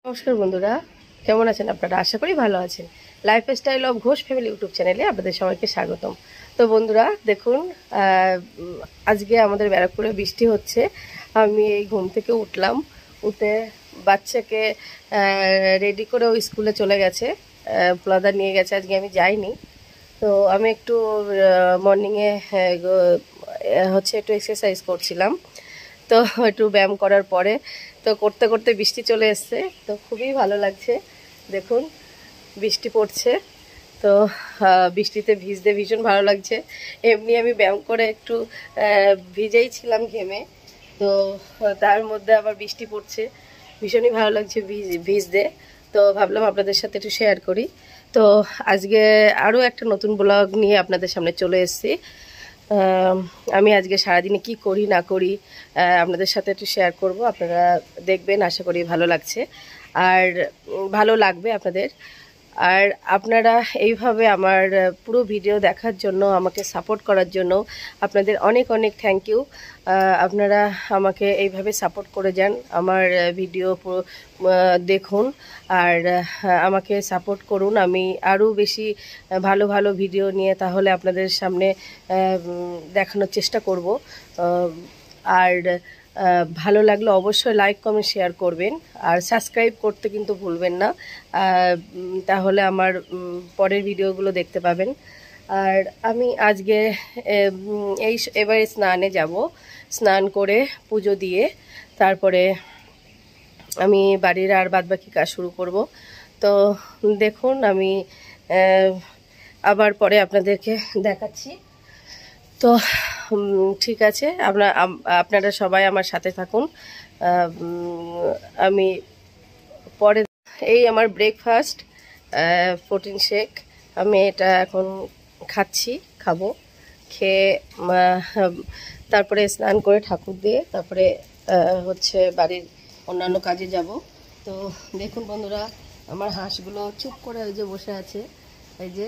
নমস্কার বন্ধুরা, কেমন আছেন আপনারা? আশা করি ভালো আছেন। Lifestyle of Ghosh family YouTube চ্যানেলে আপনাদের সবাইকে স্বাগতম। তো বন্ধুরা দেখুন, আজকে আমাদের ব্যারাকপুরে বৃষ্টি হচ্ছে। আমি এই ঘুম থেকে উঠলাম, উঠে বাচ্চাকে রেডি করে ও স্কুলে চলে গেছে, প্লাদা নিয়ে গেছে। আজকে আমি যাইনি। তো আমি একটু মর্নিংয়ে হচ্ছে একটু এক্সারসাইজ করছিলাম। তো একটু ব্যায়াম করার পরে তো করতে করতে বৃষ্টি চলে এসছে। তো খুবই ভালো লাগছে, দেখুন বৃষ্টি পড়ছে। তো বৃষ্টিতে ভিজতে ভীষণ ভালো লাগছে। এমনি আমি ব্যায়াম করে একটু ভিজেই ছিলাম ঘেমে, তো তার মধ্যে আবার বৃষ্টি পড়ছে, ভীষণই ভালো লাগছে ভিজতে। তো ভাবলাম আপনাদের সাথে একটু শেয়ার করি। তো আজকে আরও একটা নতুন ব্লগ নিয়ে আপনাদের সামনে চলে এসেছি। আমি আজকে সারাদিনে কি করি না করি আপনাদের সাথে একটু শেয়ার করব। আপনারা দেখবেন, আশা করি ভালো লাগছে আর ভালো লাগবে আপনাদের। আর আপনারা এইভাবে আমার পুরো ভিডিও দেখার জন্য, আমাকে সাপোর্ট করার জন্য আপনাদের অনেক অনেক থ্যাংক ইউ। আপনারা আমাকে এইভাবে সাপোর্ট করে যান, আমার ভিডিও পুরো দেখুন আর আমাকে সাপোর্ট করুন। আমি আরও বেশি ভালো ভালো ভিডিও নিয়ে তাহলে আপনাদের সামনে দেখানোর চেষ্টা করব। আর ভালো লাগলে অবশ্যই লাইক কমেন্ট শেয়ার করবেন আর সাবস্ক্রাইব করতে কিন্তু ভুলবেন না, তাহলে আমার পরের ভিডিওগুলো দেখতে পাবেন। আর আমি আজকে এবারে স্নানে যাব, স্নান করে পুজো দিয়ে তারপরে আমি বাড়ির আর বাদবাকি কাজ শুরু করব। তো দেখুন, আমি আবার পরে আপনাদেরকে দেখাচ্ছি। তো ঠিক আছে, আপনারা সবাই আমার সাথে থাকুন। আমি পরে এই আমার ব্রেকফাস্ট প্রোটিন শেক, আমি এটা এখন খাবো। খেয়ে তারপরে স্নান করে ঠাকুর দিয়ে তারপরে হচ্ছে বাড়ির অন্যান্য কাজে যাব। তো দেখুন বন্ধুরা, আমার হাঁসগুলো চুপ করে ওই যে বসে আছে, এই যে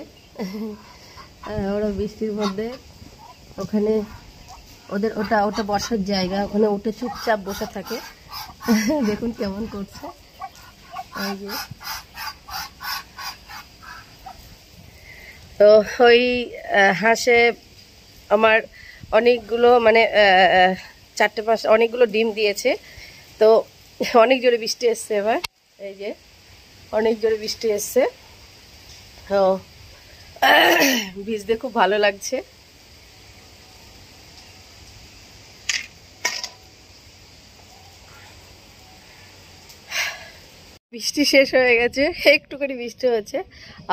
ওরা বৃষ্টির মধ্যে ওখানে ওদের ওটা ওটা বসার জায়গা, ওখানে উঠে চুপচাপ বসে থাকে। দেখুন কেমন করছে, এই যে। তো ওই হাঁসে আমার অনেকগুলো মানে 4-5 অনেকগুলো ডিম দিয়েছে। তো অনেক জোরে বৃষ্টি এসছে এবার, এই যে অনেক জোরে বৃষ্টি এসছে। তো ভিজতে খুব ভালো লাগছে। বৃষ্টি শেষ হয়ে গেছে, একটুখানি বৃষ্টি হয়েছে,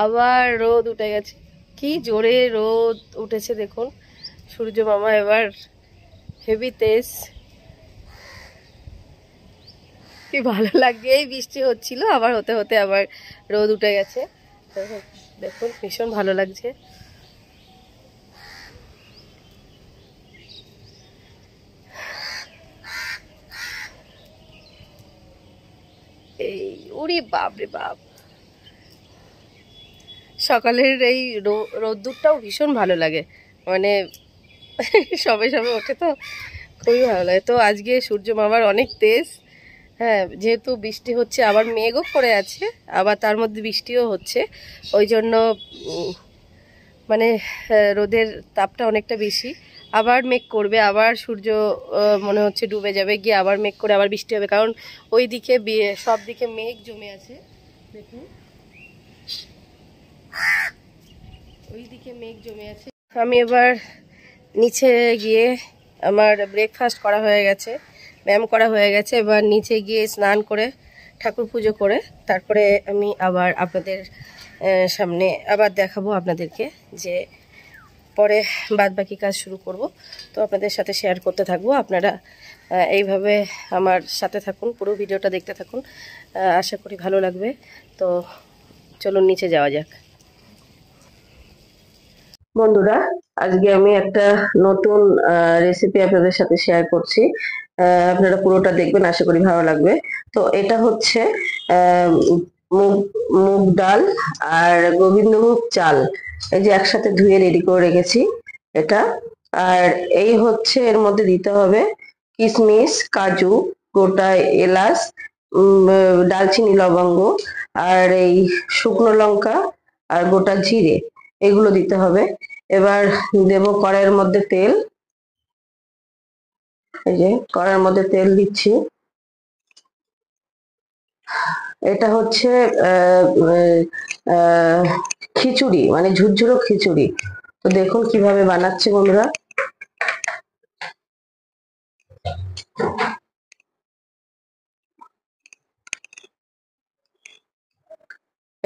আবার রোদ উঠে গেছে। কি জোরে রোদ উঠেছে দেখুন, সূর্য মামা এবার হেভি তেজ। কি ভালো লাগছে, এই বৃষ্টি হচ্ছিল, আবার হতে হতে আবার রোদ উঠে গেছে। দেখুন ভীষণ ভালো লাগছে। এই উরি বাপ রে বাপ, সকালের এই রোদ্দুরটাও ভীষণ ভালো লাগে, মানে সবে সবে ওঠে তো খুবই ভালো লাগে। তো আজকে সূর্য মামার অনেক তেজ। হ্যাঁ, যেহেতু বৃষ্টি হচ্ছে, আবার মেঘও করে আছে, আবার তার মধ্যে বৃষ্টিও হচ্ছে, ওই জন্য মানে রোদের তাপটা অনেকটা বেশি। আবার মেঘ করবে, আবার সূর্য মনে হচ্ছে ডুবে যাবে, গিয়ে আবার মেঘ করে আবার বৃষ্টি হবে, কারণ ওই দিকে সব দিকে মেঘ জমে আছে। দেখুন ওই দিকে মেঘ জমে আছে। আমি এবার নিচে গিয়ে, আমার ব্রেকফাস্ট করা হয়ে গেছে, ব্যায়াম করা হয়ে গেছে, এবার নিচে গিয়ে স্নান করে ঠাকুর পুজো করে তারপরে আমি আবার আপনাদের সামনে আবার দেখাবো আপনাদেরকে, যে পরে বাদবাকি কাজ শুরু করব। তো আপনাদের সাথে শেয়ার করতে থাকবো। আপনারা এইভাবে আমার সাথে থাকুন, পুরো ভিডিওটা দেখতে থাকুন, আশা করি ভালো লাগবে। তো চলুন নিচে যাওয়া যাক। বন্ধুরা, আজকে আমি একটা নতুন রেসিপি আপনাদের সাথে শেয়ার করছি, আপনারা পুরোটা দেখবেন, আশা করি ভালো লাগবে। তো এটা হচ্ছে মুগ ডাল আর গোবিন্দভোগ চাল, এই যে একসাথে ধুয়ে রেডি করে রেখেছি এটা। আর এই হচ্ছে এর মধ্যে দিতে হবে কিশমিশ, কাজু, গোটা এলাচ, দারচিনি লবঙ্গ আর এই শুকনো লঙ্কা আর গোটা জিরে এগুলো দিতে হবে। এবার দেব কড়াইয়ের মধ্যে তেল। এই যে কড়াইয়ের মধ্যে তেল দিচ্ছি। এটা হচ্ছে খিচুড়ি, মানে ঝুরঝুরো খিচুড়ি। তো দেখুন কিভাবে বানাচ্ছি বন্ধুরা।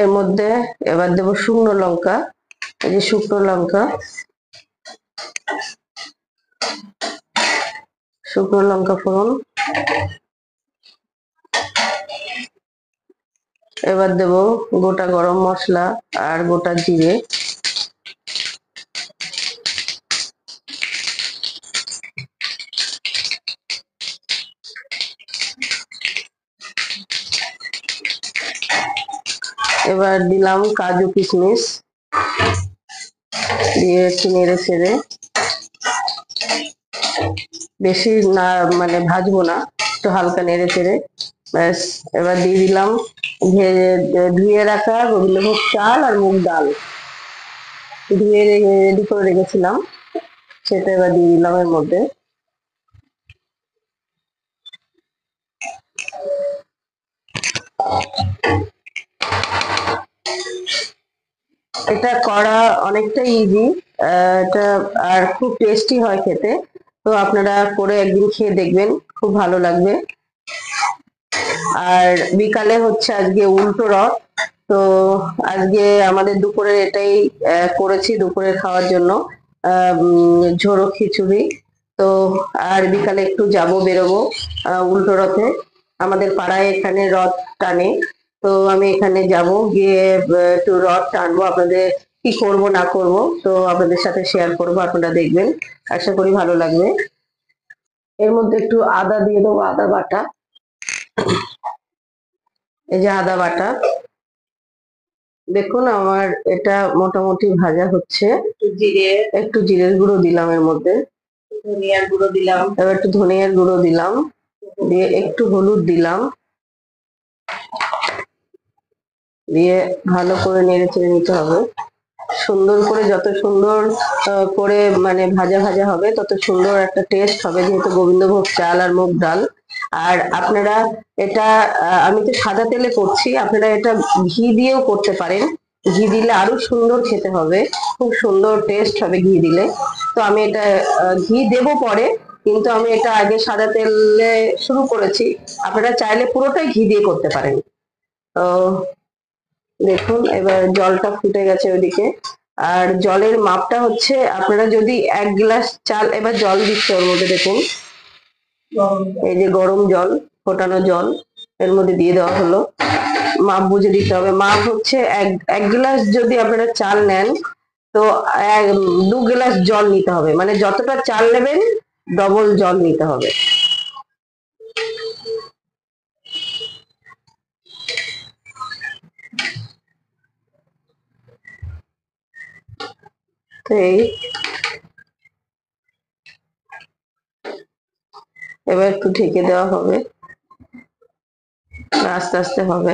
এর মধ্যে এবার দেব শুকনো লঙ্কা। এই যে শুকনো লঙ্কা, শুকনো লঙ্কা ফোড়ন। এবার দেব গোটা গরম মশলা আর গোটা জিরে। এবার দিলাম কাজু কিশমিশ, দিয়ে একটু নেড়ে ছেড়ে, বেশি না মানে ভাজবো না, একটু হালকা নেড়ে ছেড়ে ব্যাস। এবার দিয়ে দিলাম ধুয়ে রাখা গোবিন্দভোগ চাল আর মুগ ডাল, ধুয়ে রেডি করে রেখেছিলাম, সেটা এবার দিয়ে দিলাম এর মধ্যে। এটা করা অনেকটা ইজি, এটা আর খুব টেস্টি হয় খেতে। তো আপনারা করে একদিন খেয়ে দেখবেন, খুব ভালো লাগবে। আর বিকালে হচ্ছে আজকে উল্টো রথ, তো আজকে আমাদের দুপুরের এটাই করেছি দুপুরে খাওয়ার জন্য, ঝোড়ো খিচুড়ি। তো আর বিকালে একটু বেরোবো উল্টো রথে। আমাদের পাড়ায় এখানে রথ টানে, তো আমি এখানে যাব, গিয়ে একটু রথ টানবো। আপনাদের কি করব না করব তো আপনাদের সাথে শেয়ার করব, আপনারা দেখবেন, আশা করি ভালো লাগবে। এর মধ্যে একটু আদা দিয়ে দেবো, আদা বাটা। এই যে আদা বাটা, দেখুন আমার এটা মোটামুটি ভাজা হচ্ছে। একটু জিরের গুঁড়ো দিলাম এর মধ্যে, ধনিয়ার গুঁড়ো দিলাম, এবার একটু ধনিয়ার গুঁড়ো দিলাম, দিয়ে একটু হলুদ দিলাম, দিয়ে ভালো করে নেড়ে চেড়ে নিতে হবে। সুন্দর করে, যত সুন্দর করে মানে ভাজা ভাজা হবে তত সুন্দর একটা টেস্ট হবে, যেহেতু গোবিন্দভোগ চাল আর মুগ ডাল। আর আপনারা এটা আমি তো সাদা তেলে করছি, আপনারা এটা ঘি দিয়েও করতে পারেন। ঘি দিলে আরো সুন্দর খেতে হবে, খুব সুন্দর টেস্ট হবে ঘি দিলে। তো আমি এটা ঘি দেব পরে, কিন্তু আমি এটা আগে সাদা তেলে শুরু করেছি। আপনারা চাইলে পুরোটাই ঘি দিয়ে করতে পারেন। তো দেখুন এবার জলটা ফুটে গেছে ওইদিকে। আর জলের মাপটা হচ্ছে, আপনারা যদি 1 গ্লাস চাল, এবার জল দিচ্ছে ওর মধ্যে, দেখুন এই যে গরম জল, ফোটানো জল এর মধ্যে দিয়ে দেওয়া হলো। মাপ বুঝে দিতে হবে। মাপ হচ্ছে এক গ্লাস যদি আপনারা চাল নেন, তো 2 গ্লাস জল নিতে হবে, মানে যতটা চাল নেবেন ডবল জল নিতে হবে। তো এই এবার একটু ঢেকে দেওয়া হবে, আস্তে আস্তে হবে।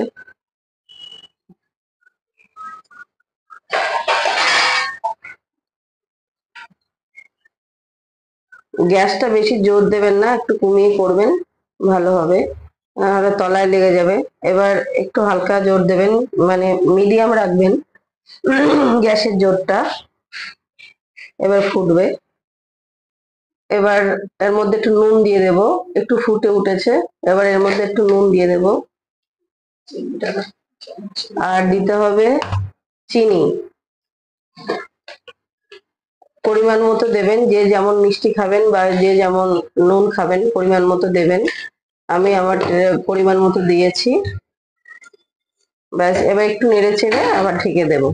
গ্যাসটা বেশি জোর দেবেন না, একটু কমিয়ে করবেন, ভালো হবে, নাহলে তলায় লেগে যাবে। এবার একটু হালকা জোর দেবেন, মানে মিডিয়াম রাখবেন গ্যাসের জোরটা। এবার ফুটবে। এবার এর মধ্যে একটু নুন দিয়ে দেব, একটু ফুটে উঠেছে, এবার এর মধ্যে একটু নুন দিয়ে দেব, আর দিতে হবে চিনি, পরিমাণ মতো দেবেন, যে যেমন মিষ্টি খাবেন বা যে যেমন নুন খাবেন পরিমাণ মতো দেবেন। আমি আমার পরিমাণ মতো দিয়েছি, ব্যাস। এবার একটু নেড়ে ছেড়ে আবার ঢেকে দেব।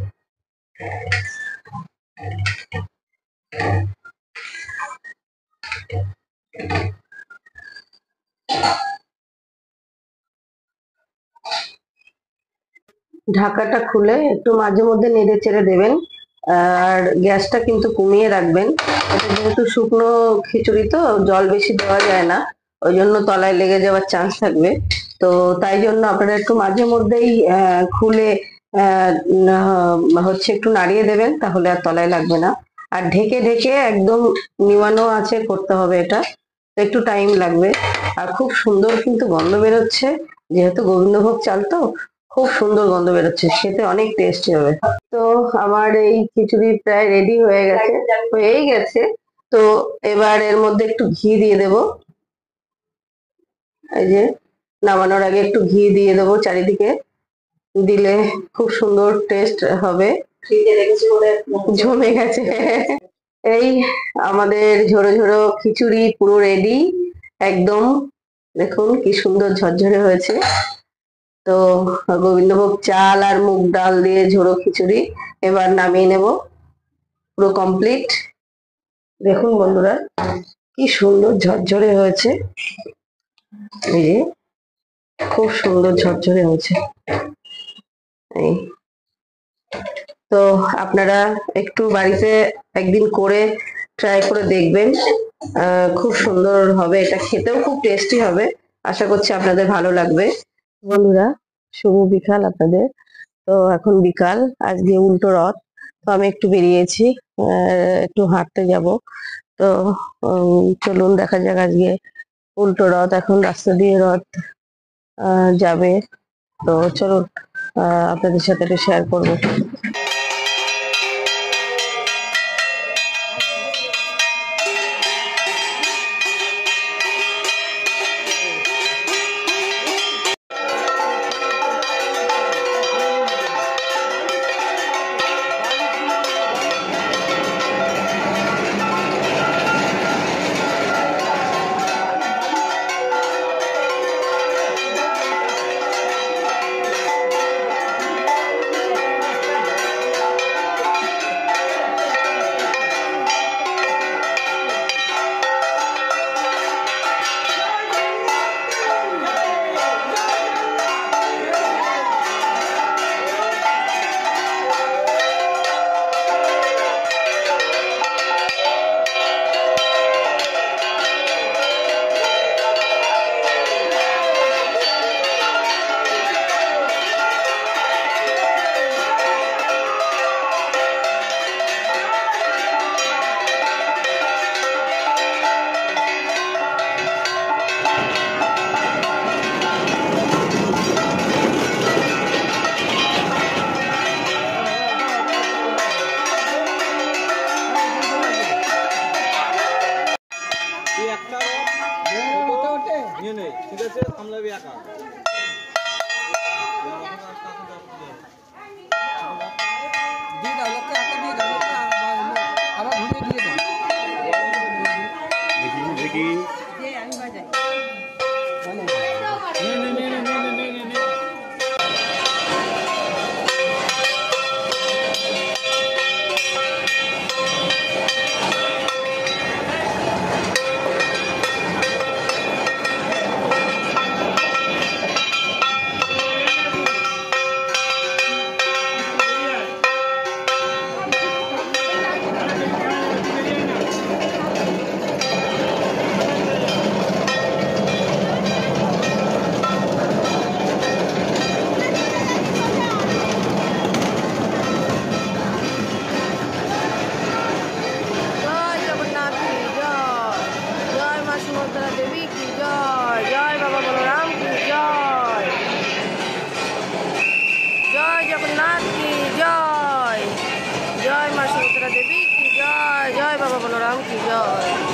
ঢাকাটা খুলে একটু মাঝে মধ্যে নেড়ে চেড়ে দেবেন, আর গ্যাসটা কিন্তু কমিয়ে রাখবেন। এটা যেহেতু শুকনো খিচুড়ি, তো জল বেশি দেওয়া যায় না, ওই জন্য তলায় লেগে যাওয়ার চান্স থাকবে। তো তাই জন্য আপনারা একটু মাঝে মধ্যেই খুলে হচ্ছে একটু নাড়িয়ে দেবেন, তাহলে আর তলায় লাগবে না। আর ঢেকে ঢেকে একদম নিমানো আছে করতে হবে এটা, একটু টাইম লাগবে। আর খুব সুন্দর কিন্তু গন্ধ বেরোচ্ছে, যেহেতু গোবিন্দভোগ চাল তো খুব সুন্দর গন্ধ বেরোচ্ছে, খেতে অনেক টেস্টি হবে। তো আমার এই খিচুড়ি প্রায় রেডি হয়েই গেছে। তো এবার এর মধ্যে একটু ঘি দিয়ে দেব। এই যে নামানোর আগে একটু ঘি দিয়ে দেবো চারিদিকে, দিলে খুব সুন্দর টেস্ট হবে। জমে গেছে। এই আমাদের ঝোড়ো ঝোড়ো খিচুড়ি পুরো রেডি একদম। দেখুন কি সুন্দর ঝরঝরে হয়েছে। তো গোবিন্দভোগ চাল আর মুগ ডাল দিয়ে ঝোড়ো খিচুড়ি এবার নামিয়ে নেব, পুরো কমপ্লিট। দেখুন বন্ধুরা কি সুন্দর ঝরঝরে হয়েছে, এই যে খুব সুন্দর ঝরঝরে হয়েছে। এই তো আপনারা একটু বাড়িতে একদিন করে ট্রাই করে দেখবেন, খুব সুন্দর হবে এটা, খেতেও খুব টেস্টি হবে। আশা করছি আপনাদের ভালো লাগবে। বন্ধুরা শুভ বিকাল আপনাদের। তো এখন বিকাল, আজকে উল্টো রথ, তো আমি একটু বেরিয়েছি, একটু হাঁটতে যাব। তো চলুন দেখা যাক, আজকে উল্টো রথ, এখন রাস্তা দিয়ে রথ যাবে। তো চলুন আপনাদের সাথে একটু শেয়ার করবো। ঠিক আছে, সামলাবি একা। দিয়ে দাও, লোককে একা দিয়ে দাও, আবার ঘুরিয়ে দিয়ে দাও। দেখি আমি বাজাই। जगन्नाथ की जय, जय मां सुमित्रा देवी की जय, जय बाबा बलराम की जय।